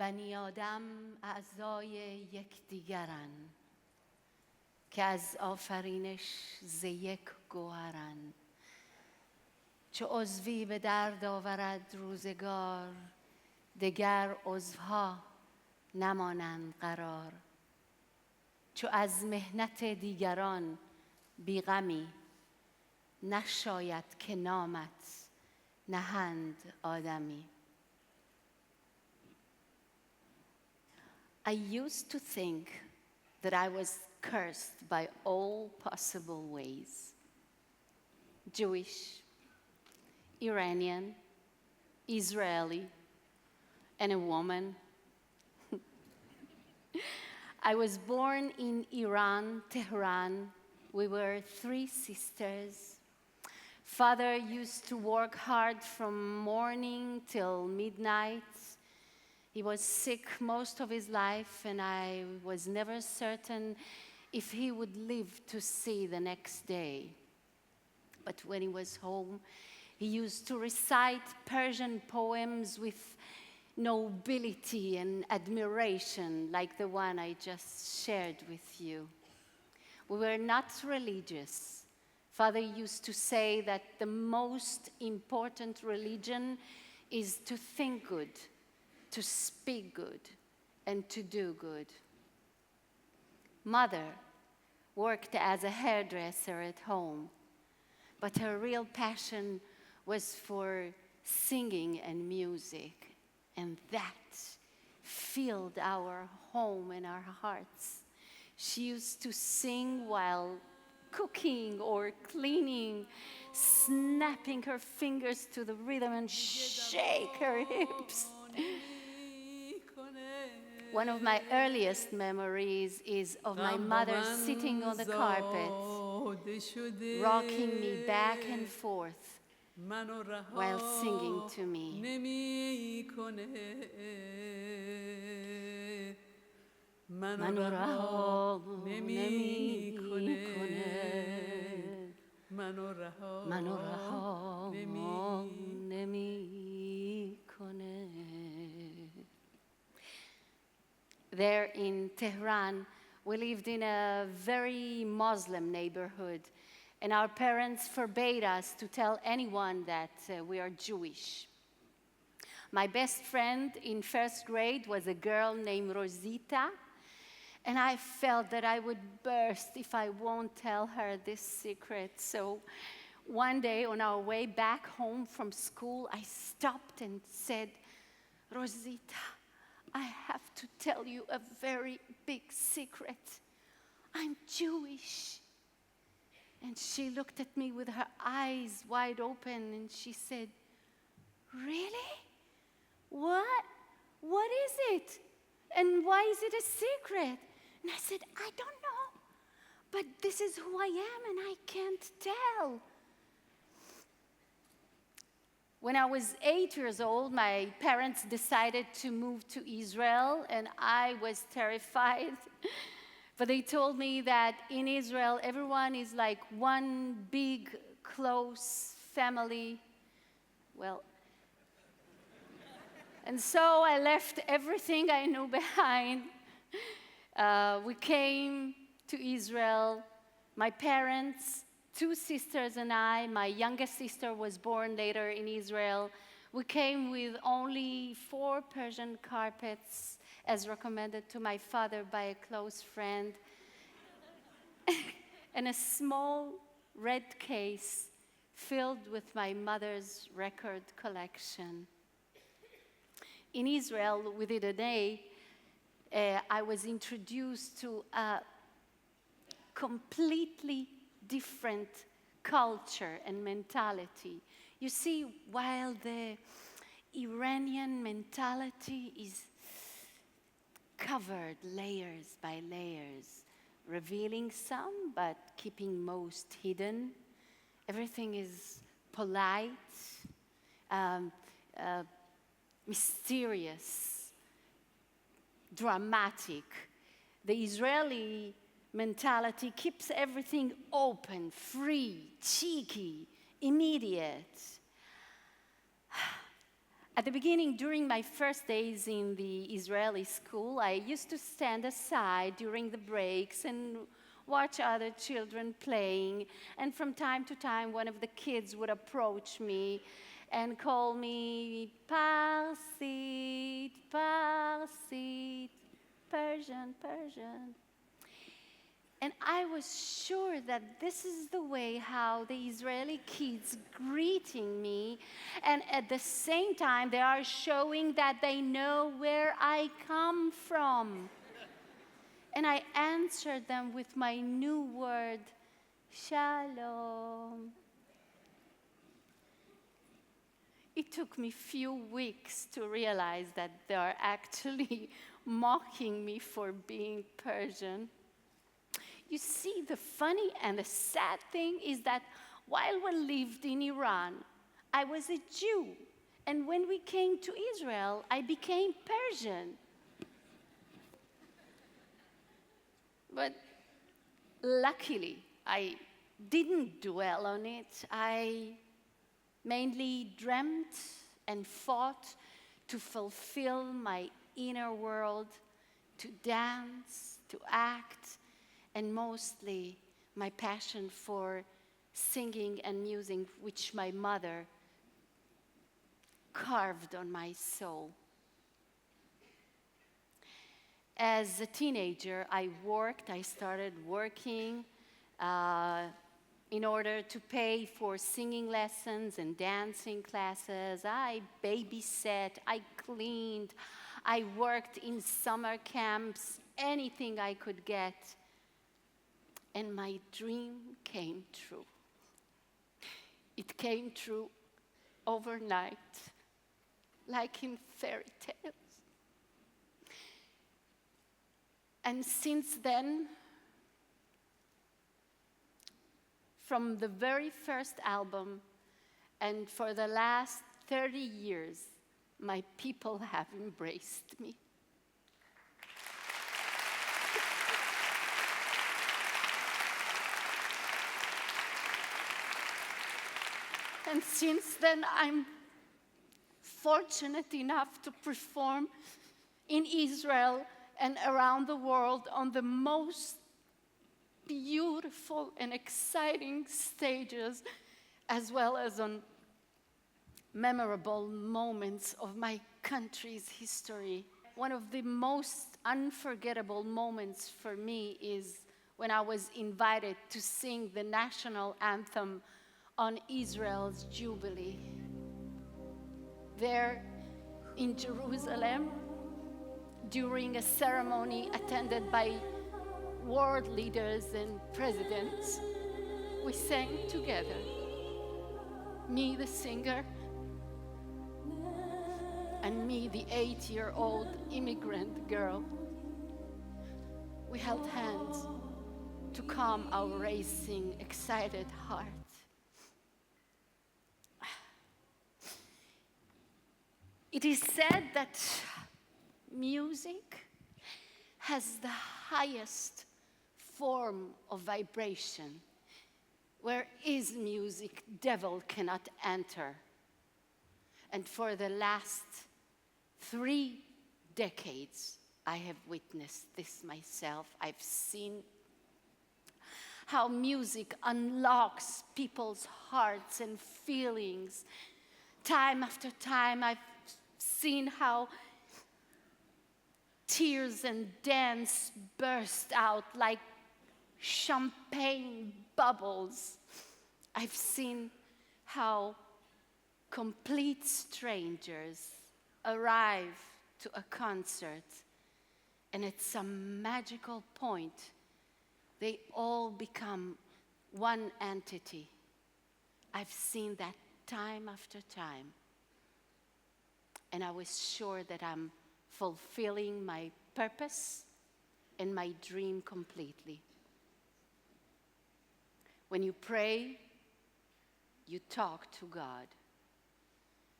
بنی آدم اعضای یکدیگرن که از آفرینش ز یک گوهرن. چو عضوی به درد آورد روزگار، دگر عضوها نمانند قرار. چو از محنت دیگران بیغمی، نشاید که نامت نهند آدمی. I used to think that I was cursed by all possible ways. Jewish, Iranian, Israeli, and a woman. I was born in Iran, Tehran. We were 3 sisters. Father used to work hard from morning till midnight. He was sick most of his life, and I was never certain if he would live to see the next day. But when he was home, he used to recite Persian poems with nobility and admiration, like the one I just shared with you. We were not religious. Father used to say that the most important religion is to think good, to speak good, and to do good. Mother worked as a hairdresser at home, but her real passion was for singing and music, and that filled our home and our hearts. She used to sing while cooking or cleaning, snapping her fingers to the rhythm and shake her hips. One of my earliest memories is of my mother sitting on the carpet, rocking me back and forth while singing to me. منو رها نمی کنه، منو رها نمی کنه. There in Tehran, we lived in a very Muslim neighborhood, and our parents forbade us to tell anyone that we are Jewish. My best friend in first grade was a girl named Rosita, and I felt that I would burst if I won't tell her this secret. So one day on our way back home from school, I stopped and said, Rosita, I have to tell you a very big secret. I'm Jewish. And she looked at me with her eyes wide open, and she said, really? What? What is it? And why is it a secret? And I said, I don't know, but this is who I am, and I can't tell. When I was 8 years old, my parents decided to move to Israel, and I was terrified. But they told me that in Israel, everyone is like one big, close family. Well, and so I left everything I knew behind. We came to Israel. My parents, 2 sisters and I, my youngest sister was born later in Israel. We came with only 4 Persian carpets, as recommended to my father by a close friend, and a small red case filled with my mother's record collection. In Israel, within a day, I was introduced to a completely different culture and mentality. You see, while the Iranian mentality is covered layers by layers, revealing some but keeping most hidden, everything is polite, mysterious, dramatic. The Israeli mentality keeps everything open, free, cheeky, immediate. At the beginning, during my first days in the Israeli school, I used to stand aside during the breaks and watch other children playing. And from time to time, one of the kids would approach me and call me Parsit, Parsit, Persian, Persian. And I was sure that this is the way how the Israeli kids greeting me, and at the same time they are showing that they know where I come from. And I answered them with my new word, Shalom. It took me few weeks to realize that they are actually mocking me for being Persian. You see, the funny and the sad thing is that while we lived in Iran, I was a Jew. And when we came to Israel, I became Persian. But luckily, I didn't dwell on it. I mainly dreamt and fought to fulfill my inner world, to dance, to act, and mostly my passion for singing and music, which my mother carved on my soul. As a teenager, I started working in order to pay for singing lessons and dancing classes. I babysat, I cleaned, I worked in summer camps, anything I could get. And my dream came true. It came true overnight, like in fairy tales. And since then, from the very first album and for the last 30 years, my people have embraced me. And since then, I'm fortunate enough to perform in Israel and around the world on the most beautiful and exciting stages, as well as on memorable moments of my country's history. One of the most unforgettable moments for me is when I was invited to sing the national anthem on Israel's Jubilee. There in Jerusalem, during a ceremony attended by world leaders and presidents, we sang together. Me, the singer, and me, the 8-year-old immigrant girl. We held hands to calm our racing, excited hearts. It is said that music has the highest form of vibration. Where is music, devil cannot enter. And for the last 3 decades, I have witnessed this myself. I've seen how music unlocks people's hearts and feelings. Time after time, I've seen how tears and dance burst out like champagne bubbles. I've seen how complete strangers arrive to a concert, and at some magical point, they all become one entity. I've seen that time after time. And I was sure that I'm fulfilling my purpose and my dream completely. When you pray, you talk to God.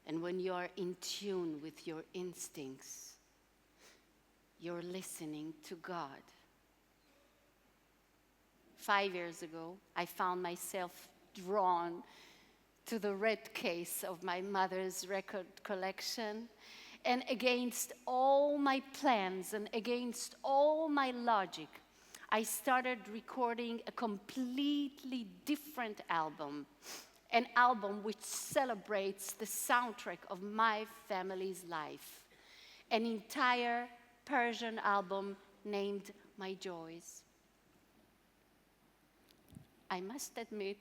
And when you are in tune with your instincts, you're listening to God. 5 years ago, I found myself drawn to the red case of my mother's record collection, and against all my plans and against all my logic, I started recording a completely different album, an album which celebrates the soundtrack of my family's life, an entire Persian album named My Joys. I must admit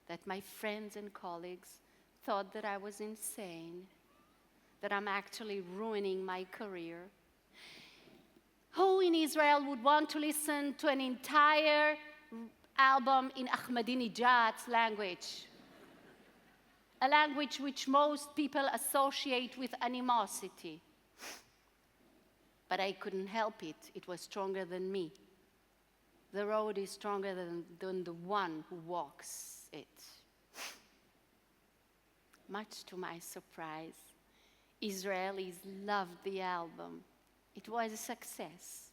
that my friends and colleagues thought that I was insane, that I'm actually ruining my career. Who in Israel would want to listen to an entire album in Ahmadinejad's language? A language which most people associate with animosity. But I couldn't help it. It was stronger than me. The road is stronger than the one who walks it. Much to my surprise, Israelis loved the album. It was a success.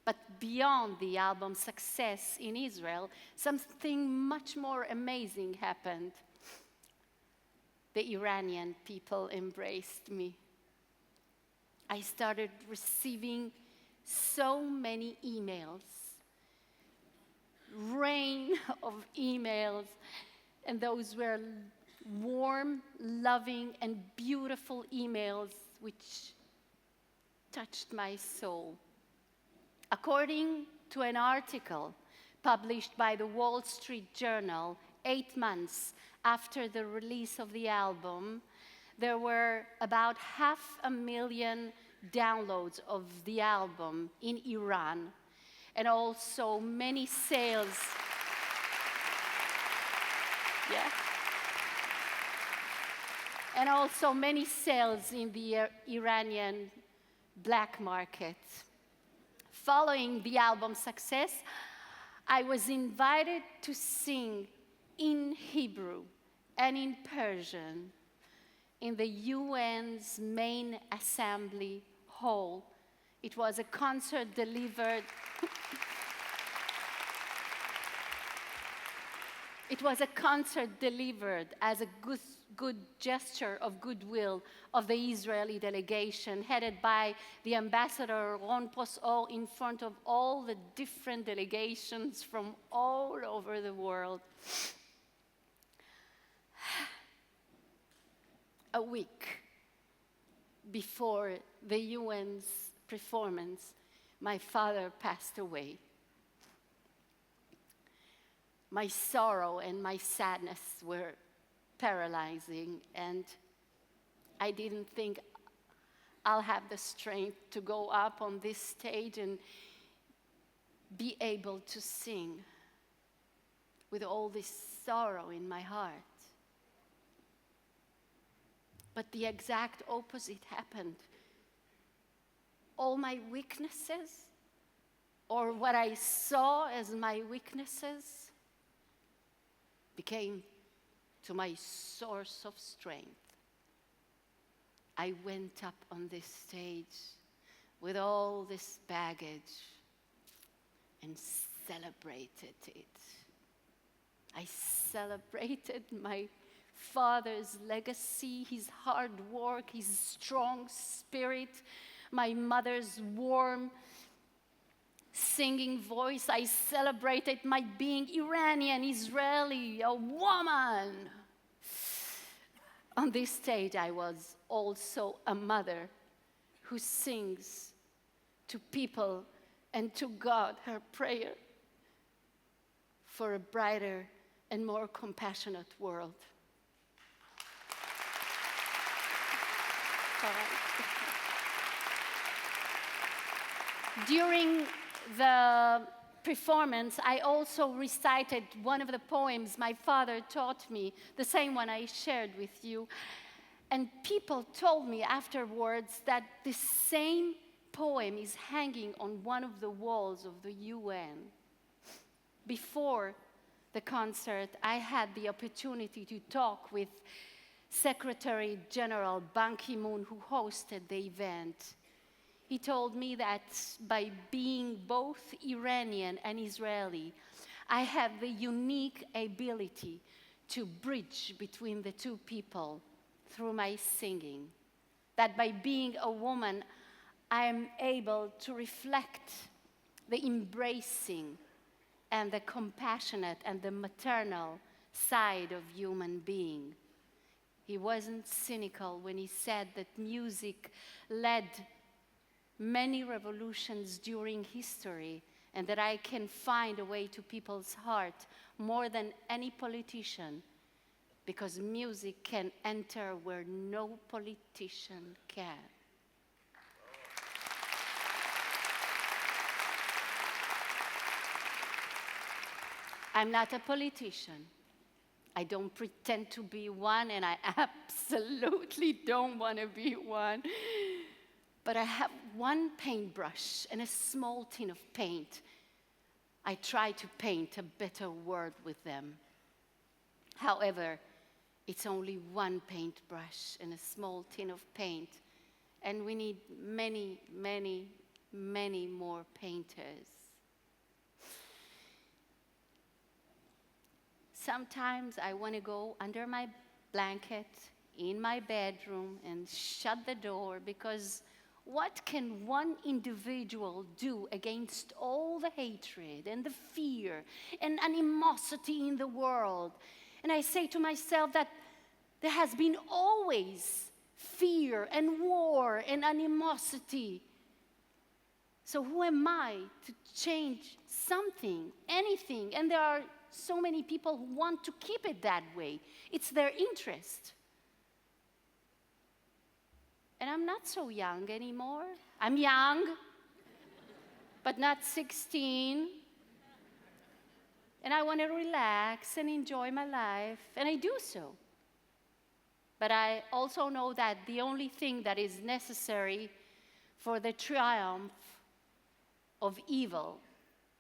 But beyond the album's success in Israel, something much more amazing happened. The Iranian people embraced me. I started receiving so many emails, rain of emails, and those were warm, loving, and beautiful emails which touched my soul. According to an article published by the Wall Street Journal 8 months after the release of the album, there were about 500,000 downloads of the album in Iran, and also many sales. Yeah. And also many sales in the Iranian black market. Following the album's success, I was invited to sing in Hebrew and in Persian in the UN's main assembly hall. It was a concert delivered. It was a concert delivered as a good gesture of goodwill of the Israeli delegation, headed by the ambassador Ron Posor, in front of all the different delegations from all over the world. A week before the UN's performance, my father passed away. My sorrow and my sadness were paralyzing, and I didn't think I'll have the strength to go up on this stage and be able to sing with all this sorrow in my heart. But the exact opposite happened. All my weaknesses, or what I saw as my weaknesses, became to my source of strength. I went up on this stage with all this baggage and celebrated it. I celebrated my father's legacy, his hard work, his strong spirit, my mother's warm singing voice. I celebrated my being Iranian, Israeli, a woman. On this stage, I was also a mother who sings to people and to God her prayer for a brighter and more compassionate world. During the performance, I also recited one of the poems my father taught me, the same one I shared with you. And people told me afterwards that the same poem is hanging on one of the walls of the UN. Before the concert, I had the opportunity to talk with Secretary General Ban Ki-moon, who hosted the event. He told me that by being both Iranian and Israeli, I have the unique ability to bridge between the two people through my singing. That by being a woman, I am able to reflect the embracing and the compassionate and the maternal side of human being. He wasn't cynical when he said that music led many revolutions during history, and that I can find a way to people's heart more than any politician, because music can enter where no politician can. I'm not a politician. I don't pretend to be one, and I absolutely don't want to be one. But I have one paintbrush and a small tin of paint. I try to paint a better world with them. However, it's only one paintbrush and a small tin of paint, and we need many, many, many more painters. Sometimes I want to go under my blanket in my bedroom and shut the door, because what can one individual do against all the hatred and the fear and animosity in the world? And I say to myself that there has been always fear and war and animosity. So who am I to change something, anything? And there are so many people who want to keep it that way. It's their interest. And I'm not so young anymore. I'm young, but not 16. And I want to relax and enjoy my life, and I do so. But I also know that the only thing that is necessary for the triumph of evil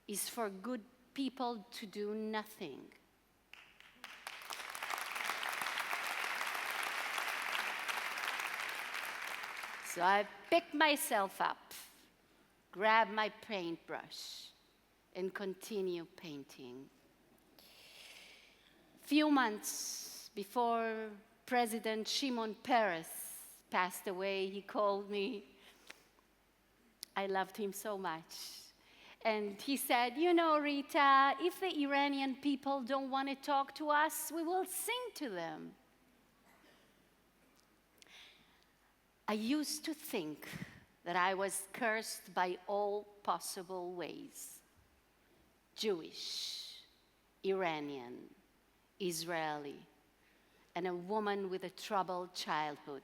is for good people to do nothing. So I pick myself up, grab my paintbrush, and continue painting. Few months before President Shimon Peres passed away, he called me. I loved him so much. And he said, "You know, Rita, if the Iranian people don't want to talk to us, we will sing to them." I used to think that I was cursed by all possible ways. Jewish, Iranian, Israeli, and a woman with a troubled childhood.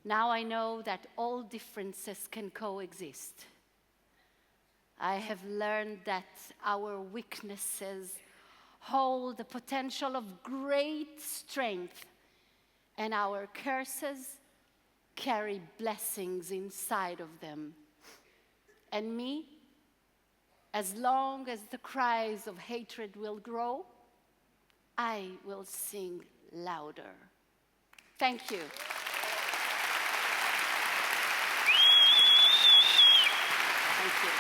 Now I know that all differences can coexist. I have learned that our weaknesses hold the potential of great strength, and our curses carry blessings inside of them. And me, as long as the cries of hatred will grow, I will sing louder. Thank you. Thank you.